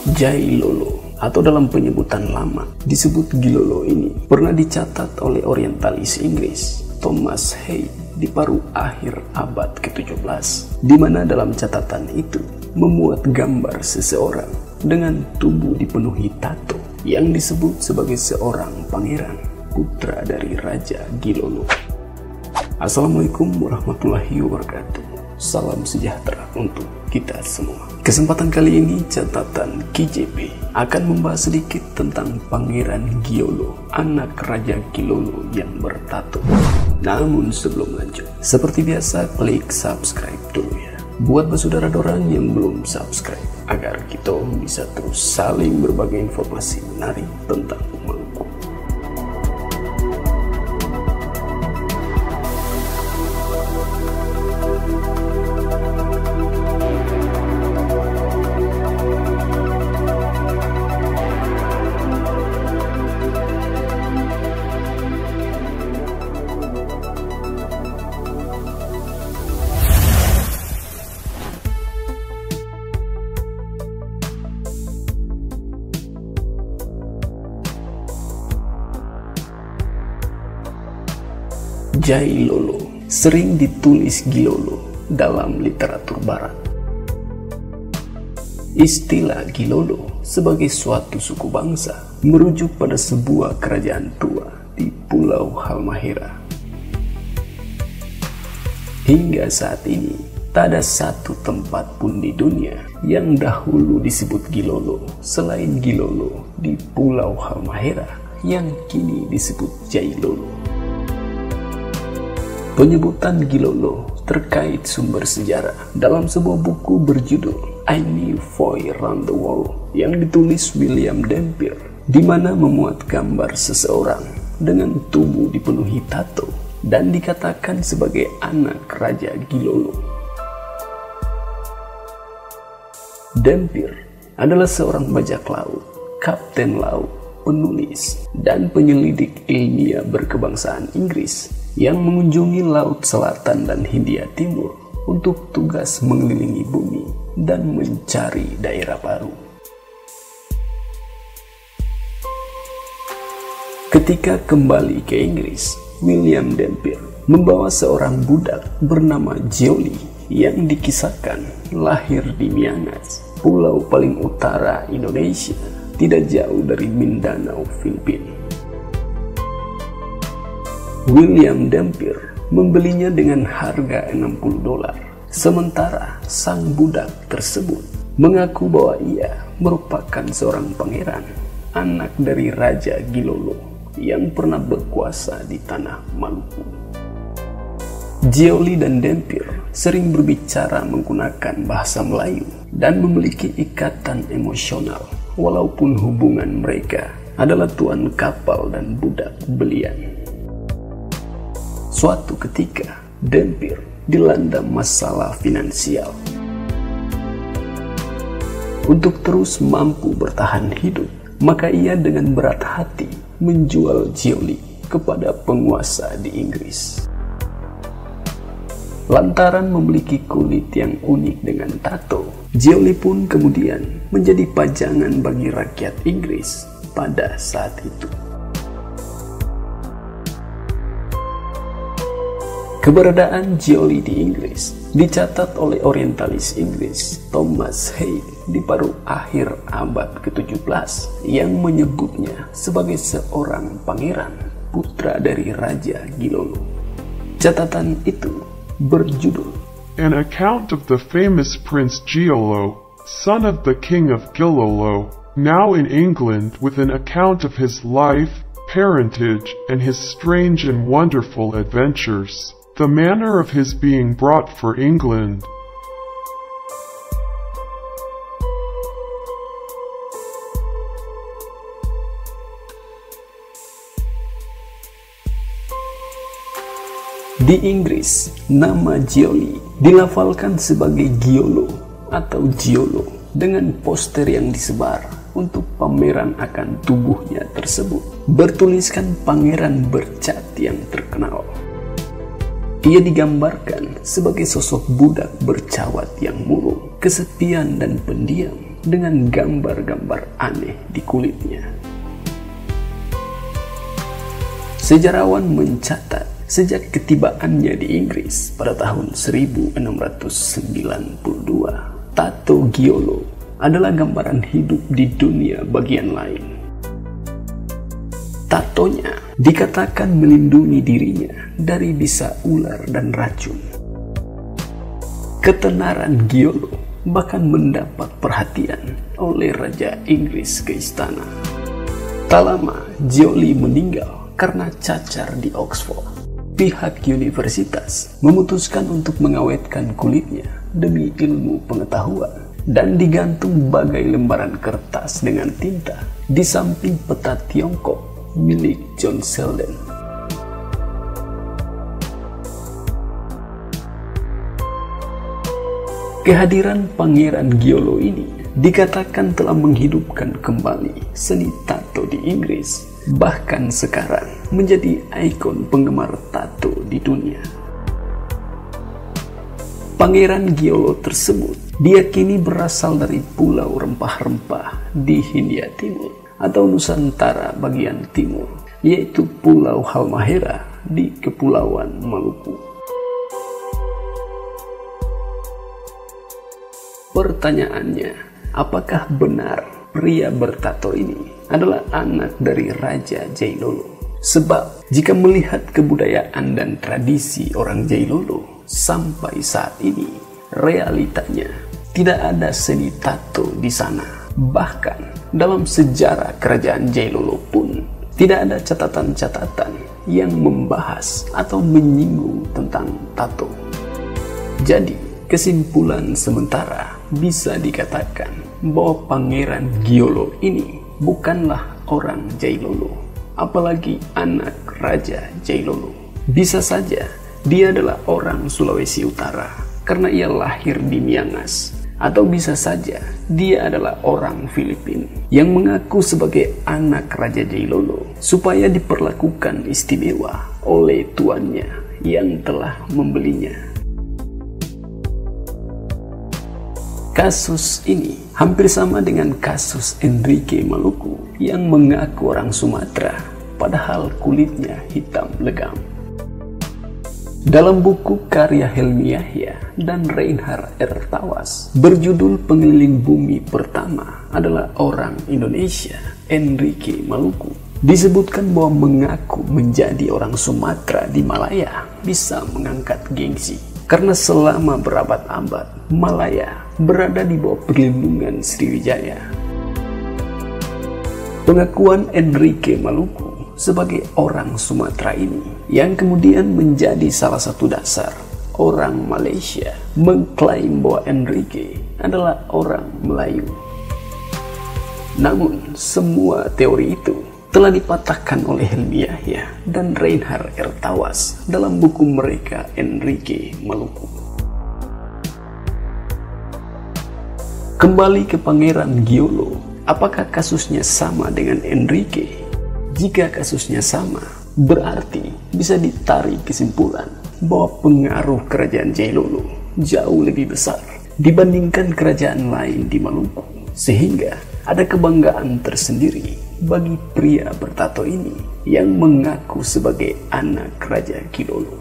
Jailolo atau dalam penyebutan lama disebut Gilolo ini pernah dicatat oleh orientalis Inggris Thomas Hay di paruh akhir abad ke-17, di mana dalam catatan itu memuat gambar seseorang dengan tubuh dipenuhi tato yang disebut sebagai seorang pangeran putra dari Raja Gilolo. Assalamualaikum warahmatullahi wabarakatuh. Salam sejahtera untuk kita semua. Kesempatan kali ini catatan KJP akan membahas sedikit tentang Pangeran Giolo, anak Raja Gilolo yang bertato. Namun sebelum lanjut, seperti biasa klik subscribe dulu ya, buat bersaudara dorang yang belum subscribe, agar kita bisa terus saling berbagi informasi menarik tentang Maluku. Jailolo sering ditulis Gilolo dalam literatur barat. Istilah Gilolo sebagai suatu suku bangsa merujuk pada sebuah kerajaan tua di Pulau Halmahera. Hingga saat ini, tak ada satu tempat pun di dunia yang dahulu disebut Gilolo selain Gilolo di Pulau Halmahera yang kini disebut Jailolo. Penyebutan Gilolo terkait sumber sejarah dalam sebuah buku berjudul I Knew Foy Round the World yang ditulis William Dampier, di mana memuat gambar seseorang dengan tubuh dipenuhi tato dan dikatakan sebagai anak Raja Gilolo. Dampier adalah seorang bajak laut, kapten laut, penulis, dan penyelidik ilmiah berkebangsaan Inggris yang mengunjungi Laut Selatan dan Hindia Timur untuk tugas mengelilingi bumi dan mencari daerah baru. Ketika kembali ke Inggris, William Dampier membawa seorang budak bernama Gioli yang dikisahkan lahir di Miangas, pulau paling utara Indonesia, tidak jauh dari Mindanao, Filipina. William Dampier membelinya dengan harga $60, sementara sang budak tersebut mengaku bahwa ia merupakan seorang pangeran, anak dari Raja Gilolo yang pernah berkuasa di tanah Maluku. Gioli dan Dampier sering berbicara menggunakan bahasa Melayu dan memiliki ikatan emosional, walaupun hubungan mereka adalah tuan kapal dan budak belian. Suatu ketika, Dampier dilanda masalah finansial. Untuk terus mampu bertahan hidup, maka ia dengan berat hati menjual Gioli kepada penguasa di Inggris. Lantaran memiliki kulit yang unik dengan tato, Gioli pun kemudian menjadi pajangan bagi rakyat Inggris pada saat itu. Keberadaan Gioli di Inggris dicatat oleh orientalis Inggris Thomas Hay di paruh akhir abad ke-17 yang menyebutnya sebagai seorang pangeran putra dari Raja Gilolo. Catatan itu berjudul An Account of the Famous Prince Giolo, son of the King of Gilolo, now in England, with an account of his life, parentage, and his strange and wonderful adventures. The manner of his being brought for England. Di Inggris, nama Gioli dilafalkan sebagai Giolo atau Giolo dengan poster yang disebar untuk pameran akan tubuhnya tersebut bertuliskan pangeran bercat yang terkenal. Ia digambarkan sebagai sosok budak bercawat yang murung, kesepian dan pendiam, dengan gambar-gambar aneh di kulitnya. Sejarawan mencatat sejak ketibaannya di Inggris pada tahun 1692, tato giolo adalah gambaran hidup di dunia bagian lain. Tatonya dikatakan melindungi dirinya dari bisa ular dan racun. Ketenaran giolo bahkan mendapat perhatian oleh Raja Inggris ke istana. Tak lama, Gioli meninggal karena cacar di Oxford. Pihak universitas memutuskan untuk mengawetkan kulitnya demi ilmu pengetahuan dan digantung bagai lembaran kertas dengan tinta di samping peta Tiongkok milik John Selden. Kehadiran Pangeran Giolo ini dikatakan telah menghidupkan kembali seni tato di Inggris, bahkan sekarang menjadi ikon penggemar tato di dunia. Pangeran Giolo tersebut diyakini berasal dari pulau rempah-rempah di Hindia Timur atau Nusantara bagian timur, yaitu Pulau Halmahera di Kepulauan Maluku. Pertanyaannya, apakah benar pria bertato ini adalah anak dari Raja Jailolo? Sebab jika melihat kebudayaan dan tradisi orang Jailolo sampai saat ini, realitanya tidak ada seni tato di sana. Bahkan dalam sejarah kerajaan Jailolo pun tidak ada catatan-catatan yang membahas atau menyinggung tentang tato. Jadi kesimpulan sementara bisa dikatakan bahwa Pangeran Giolo ini bukanlah orang Jailolo, apalagi anak Raja Jailolo. Bisa saja dia adalah orang Sulawesi Utara karena ia lahir di Miangas, atau bisa saja dia adalah orang Filipina yang mengaku sebagai anak Raja Jailolo supaya diperlakukan istimewa oleh tuannya yang telah membelinya. Kasus ini hampir sama dengan kasus Enrique Maluku yang mengaku orang Sumatera padahal kulitnya hitam legam. Dalam buku karya Helmi Yahya dan Reinhard R. Tawas berjudul Pengeliling Bumi Pertama adalah orang Indonesia, Enrique Maluku, disebutkan bahwa mengaku menjadi orang Sumatera di Malaya bisa mengangkat gengsi karena selama berabad-abad Malaya berada di bawah perlindungan Sriwijaya. Pengakuan Enrique Maluku sebagai orang Sumatera ini yang kemudian menjadi salah satu dasar orang Malaysia mengklaim bahwa Enrique adalah orang Melayu. Namun semua teori itu telah dipatahkan oleh Helmi Yahya dan Reinhard R. Tawas dalam buku mereka Enrique Maluku. Kembali ke Pangeran Giolo, apakah kasusnya sama dengan Enrique? Jika kasusnya sama, berarti bisa ditarik kesimpulan bahwa pengaruh kerajaan Jailolo jauh lebih besar dibandingkan kerajaan lain di Maluku, sehingga ada kebanggaan tersendiri bagi pria bertato ini yang mengaku sebagai anak Raja Giolo.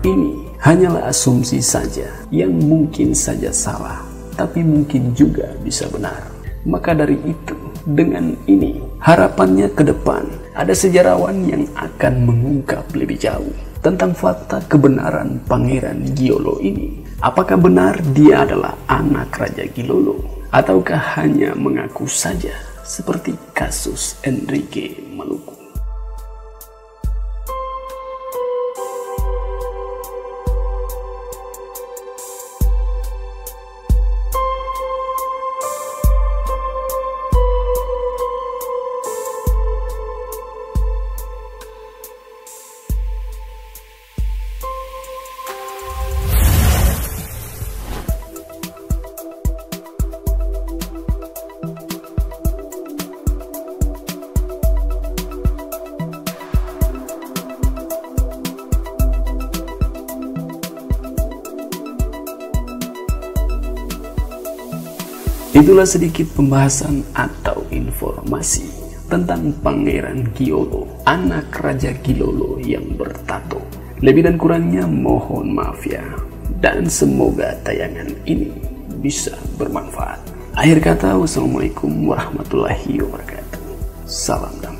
Ini hanyalah asumsi saja yang mungkin saja salah, tapi mungkin juga bisa benar. Maka dari itu, dengan ini harapannya ke depan ada sejarawan yang akan mengungkap lebih jauh tentang fakta kebenaran Pangeran Giolo ini. Apakah benar dia adalah anak Raja Giolo ataukah hanya mengaku saja seperti kasus Enrique Maluku? Itulah sedikit pembahasan atau informasi tentang Pangeran Giolo, anak Raja Gilolo yang bertato. Lebih dan kurangnya mohon maaf ya, dan semoga tayangan ini bisa bermanfaat. Akhir kata, wassalamualaikum warahmatullahi wabarakatuh. Salam damai.